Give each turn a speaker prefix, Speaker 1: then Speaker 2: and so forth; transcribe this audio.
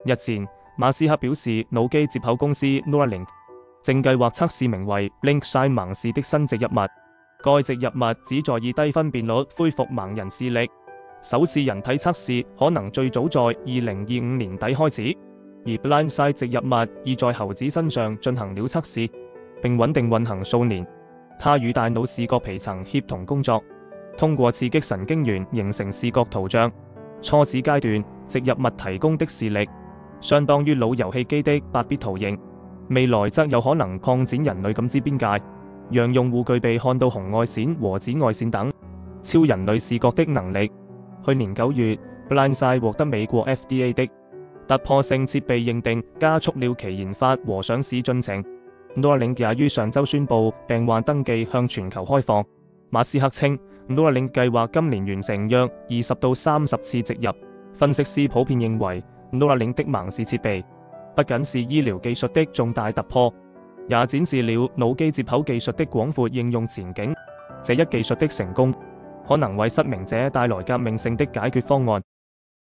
Speaker 1: 日前，馬斯克表示，腦機接口公司 Neuralink 正計劃測試名為 BlinkSight 盲視的新植入物。該植入物旨在以低分辨率恢復盲人視力。首次人體測試可能最早在2025年底開始，而 BlinkSight 植入物已在猴子身上進行了測試，並穩定運行數年。它與大腦視覺皮層協同工作，通過刺激神經元形成視覺圖像。初始階段，植入物提供的視力相當於腦遊戲機的8bit圖形，未來則有可能擴展人類感知邊界，讓用戶具備看到紅外線和紫外線等超人類視覺的能力。去年9月 ，BlinkSight 獲得美國 FDA 的突破性設備認定，加速了其研發和上市進程。Neuralink 也於上週宣布病患登記向全球開放。馬斯克稱，Neuralink 計劃今年完成約20到30次植入。分析師普遍認為，Neuralink 的盲視設備不僅是醫療技術的重大突破，也展示了腦機接口技術的廣闊應用前景。這一技術的成功可能為失明者帶來革命性的解決方案。